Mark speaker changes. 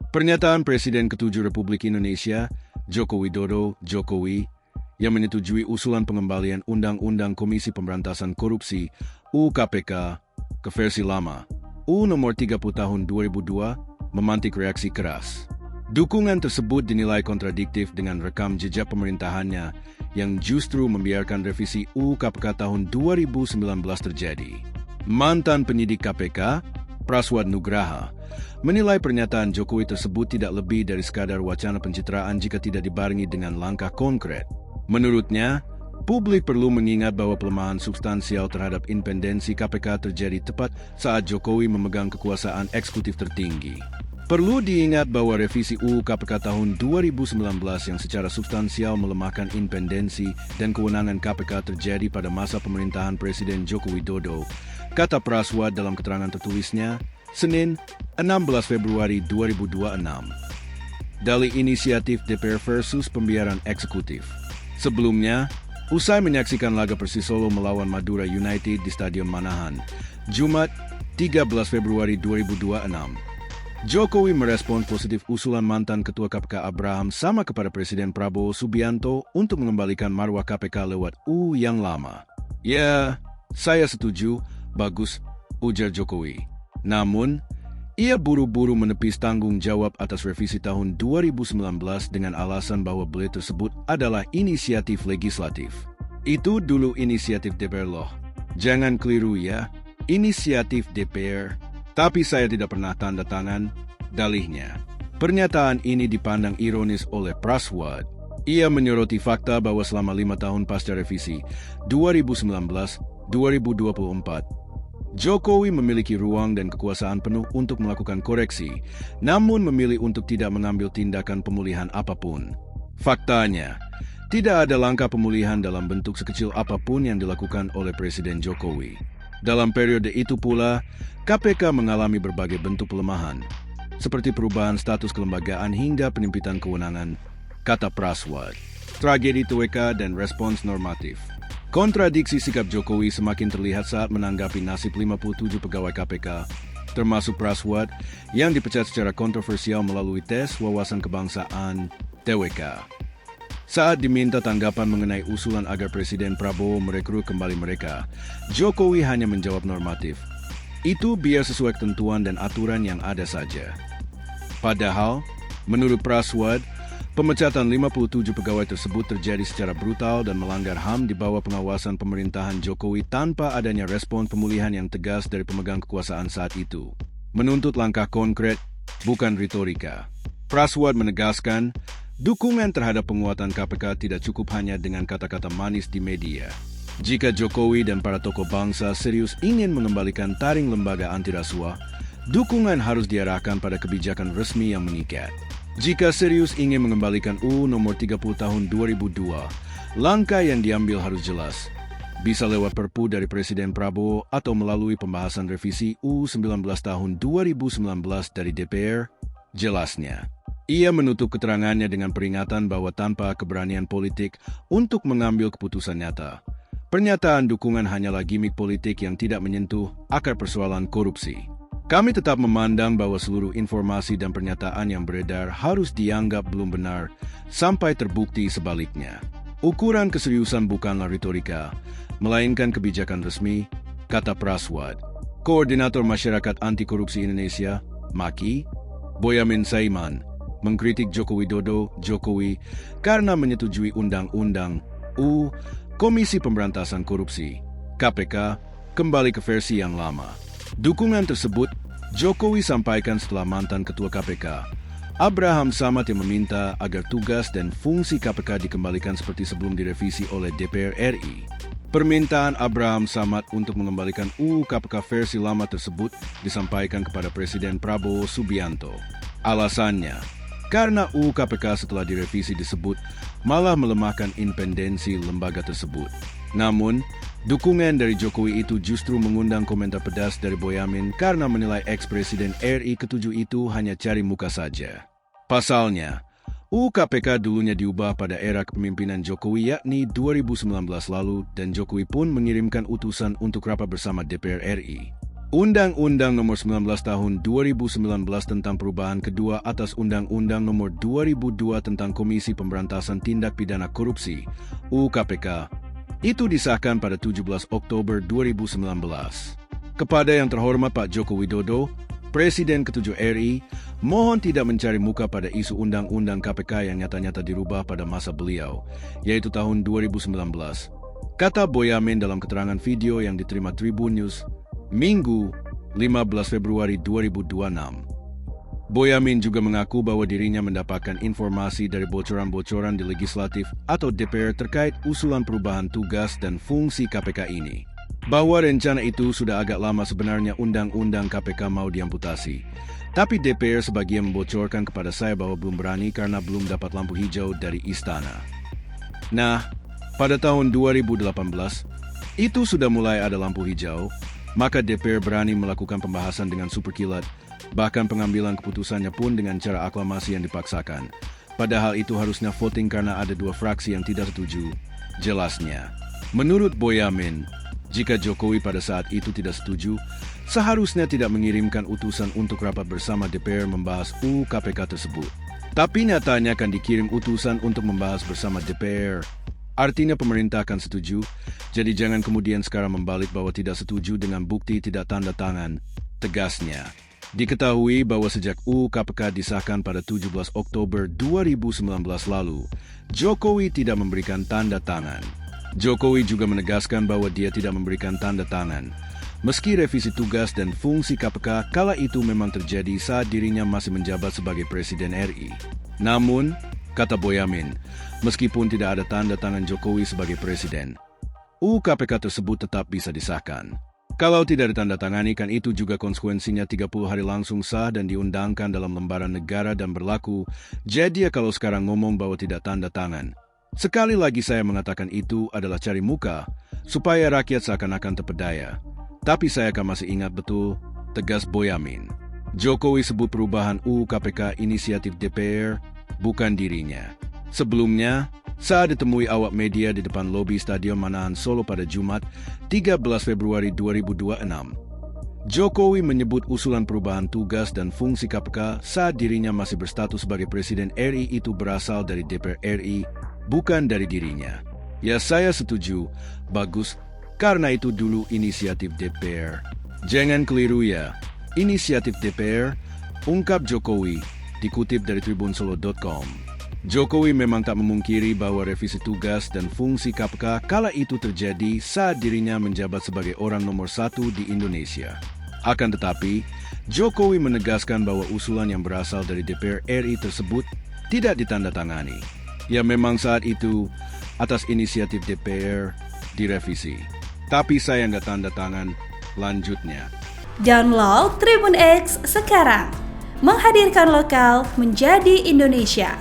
Speaker 1: Pernyataan Presiden ke-7 Republik Indonesia, Joko Widodo, Jokowi, yang menyetujui usulan pengembalian Undang-Undang Komisi Pemberantasan Korupsi UU KPK ke versi lama, UU Nomor 30 Tahun 2002, memantik reaksi keras. Dukungan tersebut dinilai kontradiktif dengan rekam jejak pemerintahannya yang justru membiarkan revisi UU KPK tahun 2019 terjadi. Mantan penyidik KPK, Praswad Nugraha, menilai pernyataan Jokowi tersebut tidak lebih dari sekadar wacana pencitraan jika tidak dibarengi dengan langkah konkret. Menurutnya, publik perlu mengingat bahwa pelemahan substansial terhadap independensi KPK terjadi tepat saat Jokowi memegang kekuasaan eksekutif tertinggi. Perlu diingat bahwa revisi UU KPK tahun 2019 yang secara substansial melemahkan independensi dan kewenangan KPK terjadi pada masa pemerintahan Presiden Joko Widodo, kata Praswad dalam keterangan tertulisnya, Senin, 16 Februari 2026. Dalih inisiatif DPR versus pembiaran eksekutif. Sebelumnya, usai menyaksikan laga Persisolo melawan Madura United di Stadion Manahan, Jumat, 13 Februari 2026, Jokowi merespons positif usulan mantan Ketua KPK Abraham Samad kepada Presiden Prabowo Subianto untuk mengembalikan marwah KPK lewat UU yang lama. Ya, saya setuju, bagus, ujar Jokowi. Namun, ia buru-buru menepis tanggung jawab atas revisi tahun 2019 dengan alasan bahwa beliau tersebut adalah inisiatif legislatif. Itu dulu inisiatif DPR loh. Jangan keliru ya, inisiatif DPR. Tapi saya tidak pernah tanda tangan, dalihnya. Pernyataan ini dipandang ironis oleh Praswad. Ia menyoroti fakta bahwa selama 5 tahun pasca revisi 2019-2024, Jokowi memiliki ruang dan kekuasaan penuh untuk melakukan koreksi, namun memilih untuk tidak mengambil tindakan pemulihan apapun. Faktanya, tidak ada langkah pemulihan dalam bentuk sekecil apapun yang dilakukan oleh Presiden Jokowi. Dalam periode itu pula, KPK mengalami berbagai bentuk pelemahan, seperti perubahan status kelembagaan hingga penyempitan kewenangan, kata Praswad. Tragedi TWK dan respons normatif. Kontradiksi sikap Jokowi semakin terlihat saat menanggapi nasib 57 pegawai KPK, termasuk Praswad, yang dipecat secara kontroversial melalui tes wawasan kebangsaan TWK. Saat diminta tanggapan mengenai usulan agar Presiden Prabowo merekrut kembali mereka, Jokowi hanya menjawab normatif. Itu biar sesuai ketentuan dan aturan yang ada saja. Padahal, menurut Praswad, pemecatan 57 pegawai tersebut terjadi secara brutal dan melanggar HAM di bawah pengawasan pemerintahan Jokowi tanpa adanya respon pemulihan yang tegas dari pemegang kekuasaan saat itu. Menuntut langkah konkret, bukan retorika. Praswad menegaskan, dukungan terhadap penguatan KPK tidak cukup hanya dengan kata-kata manis di media. Jika Jokowi dan para tokoh bangsa serius ingin mengembalikan taring lembaga anti rasuah, dukungan harus diarahkan pada kebijakan resmi yang mengikat. Jika serius ingin mengembalikan UU Nomor 30 Tahun 2002, langkah yang diambil harus jelas. Bisa lewat Perpu dari Presiden Prabowo atau melalui pembahasan revisi UU 19 Tahun 2019 dari DPR, jelasnya. Ia menutup keterangannya dengan peringatan bahwa tanpa keberanian politik untuk mengambil keputusan nyata, pernyataan dukungan hanyalah gimik politik yang tidak menyentuh akar persoalan korupsi. Kami tetap memandang bahwa seluruh informasi dan pernyataan yang beredar harus dianggap belum benar sampai terbukti sebaliknya. Ukuran keseriusan bukanlah retorika, melainkan kebijakan resmi, kata Praswad. Koordinator Masyarakat Anti Korupsi Indonesia, MAKI, Boyamin Saiman, mengkritik Joko Widodo, Jokowi, karena menyetujui Undang-Undang UU Komisi Pemberantasan Korupsi, KPK, kembali ke versi yang lama. Dukungan tersebut Jokowi sampaikan setelah mantan Ketua KPK, Abraham Samad yang meminta agar tugas dan fungsi KPK dikembalikan seperti sebelum direvisi oleh DPR RI. Permintaan Abraham Samad untuk mengembalikan UU KPK versi lama tersebut disampaikan kepada Presiden Prabowo Subianto. Alasannya, karena UU KPK setelah direvisi disebut malah melemahkan independensi lembaga tersebut. Namun, dukungan dari Jokowi itu justru mengundang komentar pedas dari Boyamin karena menilai ex-presiden RI ke-7 itu hanya cari muka saja. Pasalnya, UU KPK dulunya diubah pada era kepemimpinan Jokowi yakni 2019 lalu dan Jokowi pun mengirimkan utusan untuk rapat bersama DPR RI. Undang-Undang Nomor 19 Tahun 2019 tentang perubahan kedua atas Undang-Undang Nomor 2002 tentang Komisi Pemberantasan Tindak Pidana Korupsi (UU KPK) itu disahkan pada 17 Oktober 2019. Kepada yang terhormat Pak Joko Widodo, Presiden ke-7 RI, mohon tidak mencari muka pada isu Undang-Undang KPK yang nyata-nyata dirubah pada masa beliau, yaitu tahun 2019. Kata Boyamin dalam keterangan video yang diterima Tribun News, Minggu, 15 Februari 2026. Boyamin juga mengaku bahwa dirinya mendapatkan informasi dari bocoran-bocoran di legislatif atau DPR terkait usulan perubahan tugas dan fungsi KPK ini. Bahwa rencana itu sudah agak lama sebenarnya Undang-Undang KPK mau diamputasi. Tapi DPR sebagian membocorkan kepada saya bahwa belum berani karena belum dapat lampu hijau dari istana. Nah, pada tahun 2018, itu sudah mulai ada lampu hijau. Maka DPR berani melakukan pembahasan dengan superkilat, bahkan pengambilan keputusannya pun dengan cara aklamasi yang dipaksakan. Padahal itu harusnya voting karena ada 2 fraksi yang tidak setuju. Jelasnya, menurut Boyamin, jika Jokowi pada saat itu tidak setuju, seharusnya tidak mengirimkan utusan untuk rapat bersama DPR membahas UU KPK tersebut. Tapi nyatanya akan dikirim utusan untuk membahas bersama DPR. Artinya pemerintah akan setuju, jadi jangan kemudian sekarang membalik bahwa tidak setuju dengan bukti tidak tanda tangan, tegasnya. Diketahui bahwa sejak UU KPK disahkan pada 17 Oktober 2019 lalu, Jokowi tidak memberikan tanda tangan. Jokowi juga menegaskan bahwa dia tidak memberikan tanda tangan. Meski revisi tugas dan fungsi KPK kala itu memang terjadi saat dirinya masih menjabat sebagai Presiden RI. Namun, kata Boyamin, meskipun tidak ada tanda tangan Jokowi sebagai Presiden, UU KPK tersebut tetap bisa disahkan. Kalau tidak ditandatangani kan itu juga konsekuensinya 30 hari langsung sah dan diundangkan dalam lembaran negara dan berlaku. Jadi ya kalau sekarang ngomong bahwa tidak tanda tangan. Sekali lagi saya mengatakan itu adalah cari muka, supaya rakyat seakan-akan terpedaya. Tapi saya akan masih ingat betul, tegas Boyamin. Jokowi sebut perubahan UU KPK inisiatif DPR, bukan dirinya. Sebelumnya, saat ditemui awak media di depan lobi Stadion Manahan Solo pada Jumat, 13 Februari 2026, Jokowi menyebut usulan perubahan tugas dan fungsi KPK saat dirinya masih berstatus sebagai Presiden RI itu berasal dari DPR RI, bukan dari dirinya. Ya saya setuju, bagus, karena itu dulu inisiatif DPR. Jangan keliru ya, inisiatif DPR, ungkap Jokowi, dikutip dari tribunsolo.com. Jokowi memang tak memungkiri bahwa revisi tugas dan fungsi KPK kala itu terjadi saat dirinya menjabat sebagai orang nomor 1 di Indonesia. Akan tetapi, Jokowi menegaskan bahwa usulan yang berasal dari DPR RI tersebut tidak ditandatangani. Ya memang saat itu, atas inisiatif DPR, direvisi. Tapi saya nggak tanda tangan, lanjutnya.
Speaker 2: Download Tribun X sekarang, menghadirkan lokal menjadi Indonesia.